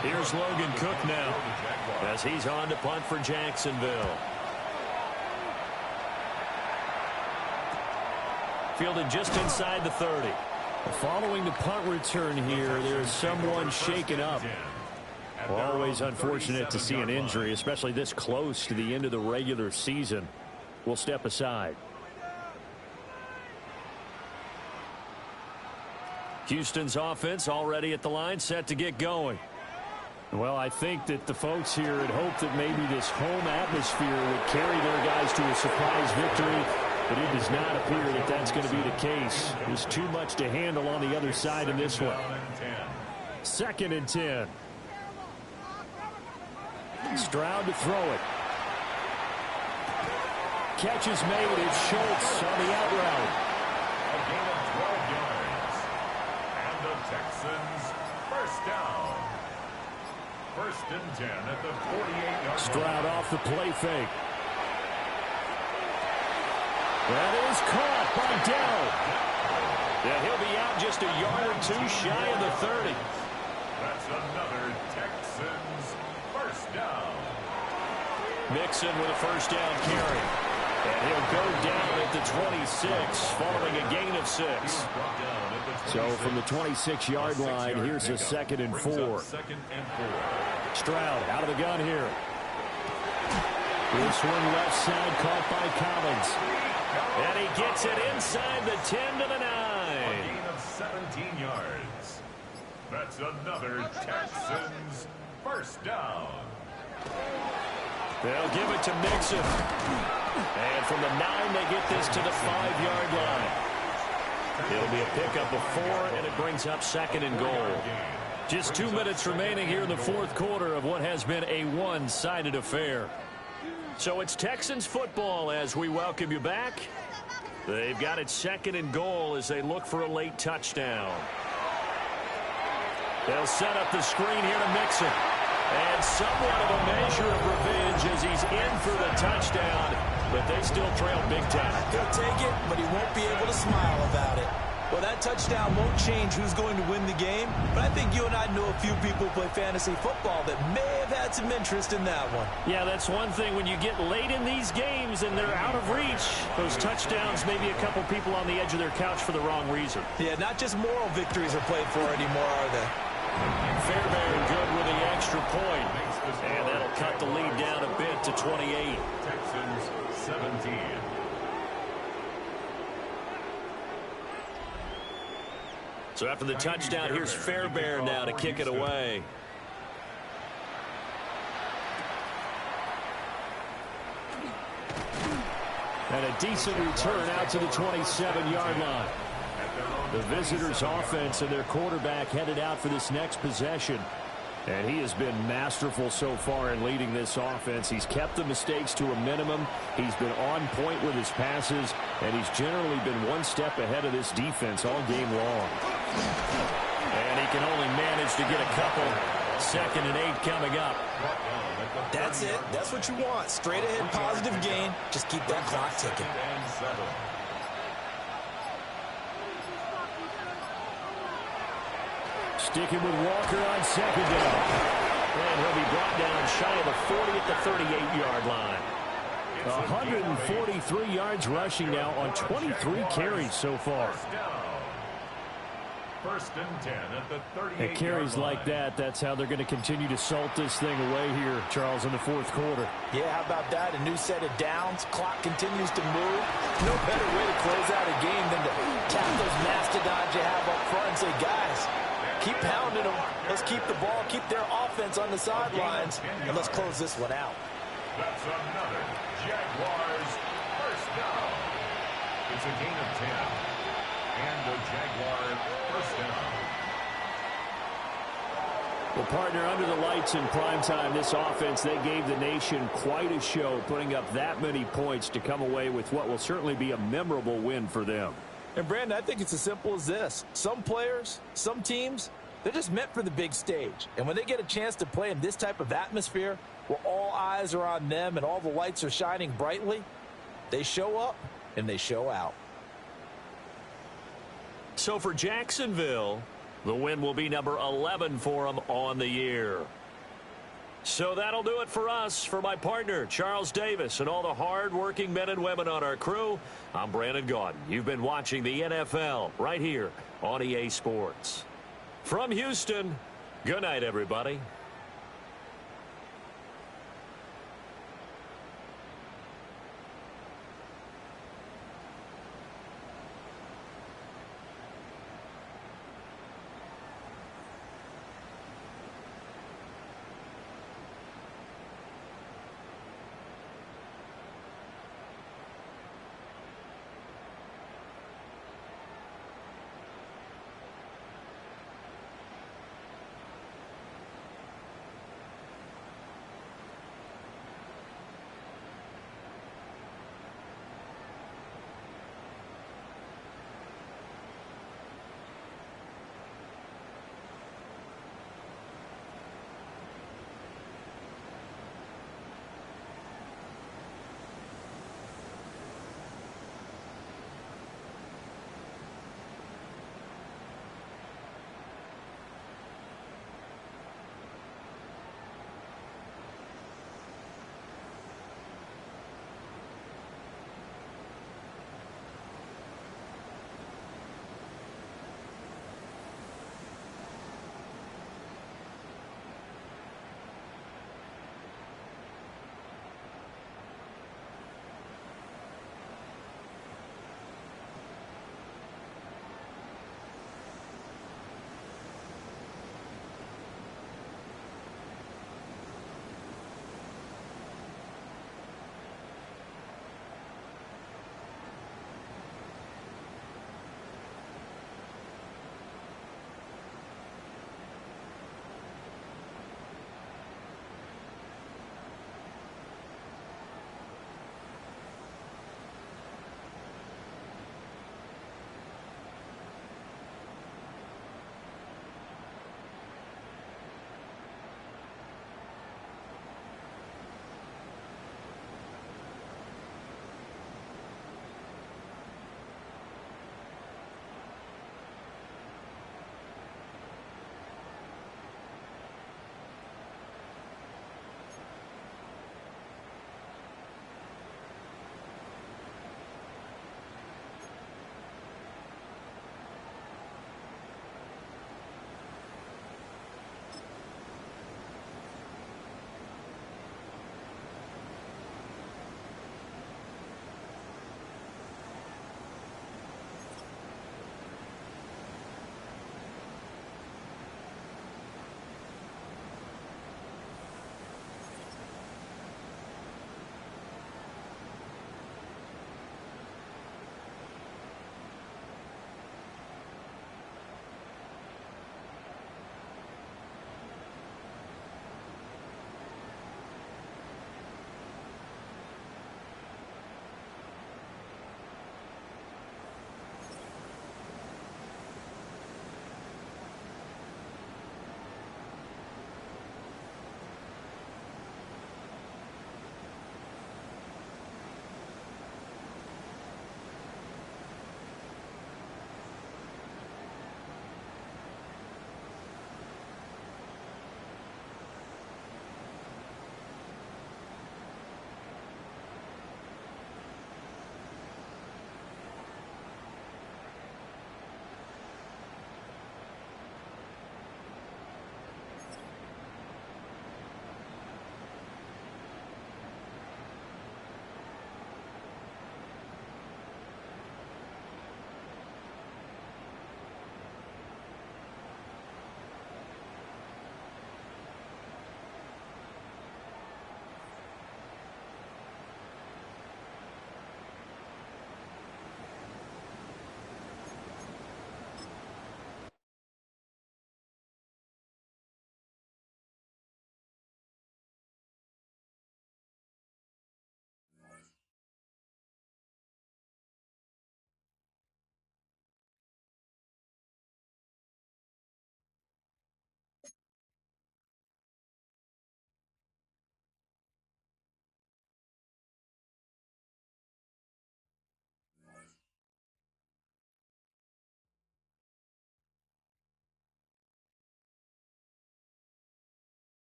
Here's Logan Cook now as he's on to punt for Jacksonville. Fielded just inside the 30. Following the punt return here, there's someone shaken up. Always unfortunate to see an injury, especially this close to the end of the regular season. We'll step aside. Houston's offense already at the line, set to get going. Well, I think that the folks here had hoped that maybe this home atmosphere would carry their guys to a surprise victory, but it does not appear that that's going to be the case. There's too much to handle on the other side in this one. 2nd and 10. Stroud to throw it. Catch is made. It's Schultz on the out route. A gain of 12 yards. And the Texans, 1st down. 1st and 10 at the 48-yard line. Stroud off the play fake. That is caught by Dell. Yeah, he'll be out just a yard or 2 shy of the 30. That's another Texans 1st down. Mixon with a 1st down carry. And he'll go down at the 26 following a gain of 6. So from the 26-yard line, here's a 2nd and 4. Stroud out of the gun here. This one left side caught by Collins. And he gets it inside the 10 to the 9. A gain of 17 yards. That's another Texans 1st down. They'll give it to Mixon. And from the 9, they get this to the 5-yard line. It'll be a pickup of 4, and it brings up 2nd and goal. Just 2 minutes remaining here in the 4th quarter of what has been a one-sided affair. So it's Texans football as we welcome you back. They've got it 2nd and goal as they look for a late touchdown. They'll set up the screen here to Mixon. And somewhat of a measure of revenge as he's in for the touchdown, but they still trail big time. He'll take it, but he won't be able to smile about it. Well, that touchdown won't change who's going to win the game, but I think you and I know a few people who play fantasy football that may have had some interest in that one. Yeah, that's one thing. When you get late in these games and they're out of reach, those touchdowns, maybe a couple people on the edge of their couch for the wrong reason. Yeah, not just moral victories are played for anymore, are they? Fairbairn good with the extra point. And that'll cut the lead down a bit to 28. Texans 17. So after the touchdown, here's Fairbairn now to kick it away. And a decent return out to the 27-yard line. The visitors' offense and their quarterback headed out for this next possession. And he has been masterful so far in leading this offense. He's kept the mistakes to a minimum. He's been on point with his passes. And he's generally been one step ahead of this defense all game long. And he can only manage to get a couple. 2nd and 8 coming up. That's it. That's what you want. Straight ahead positive gain. Just keep that clock ticking. Sticking with Walker on 2nd down. And he'll be brought down shy of the 40 at the 38-yard line. 143 yards rushing now on 23 carries so far. First and 10 at the 38-yard line. And carries like that, that's how they're going to continue to salt this thing away here, Charles, in the fourth quarter. Yeah, how about that? A new set of downs. Clock continues to move. No better way to close out a game than to tap those mastodons you have up front and say, guys, keep pounding them. Let's keep the ball, keep their offense on the sidelines, and let's close this one out. That's another Jaguars first down. It's a gain of 10. And the Jaguars first down. Well, partner, under the lights in primetime, this offense, they gave the nation quite a show, putting up that many points to come away with what will certainly be a memorable win for them. And, Brandon, I think it's as simple as this. Some players, some teams, they're just meant for the big stage. And when they get a chance to play in this type of atmosphere, where all eyes are on them and all the lights are shining brightly, they show up and they show out. So for Jacksonville, the win will be number 11 for them on the year. So that'll do it for us. For my partner, Charles Davis, and all the hard-working men and women on our crew, I'm Brandon Gaudin. You've been watching the NFL right here on EA Sports. From Houston, good night, everybody.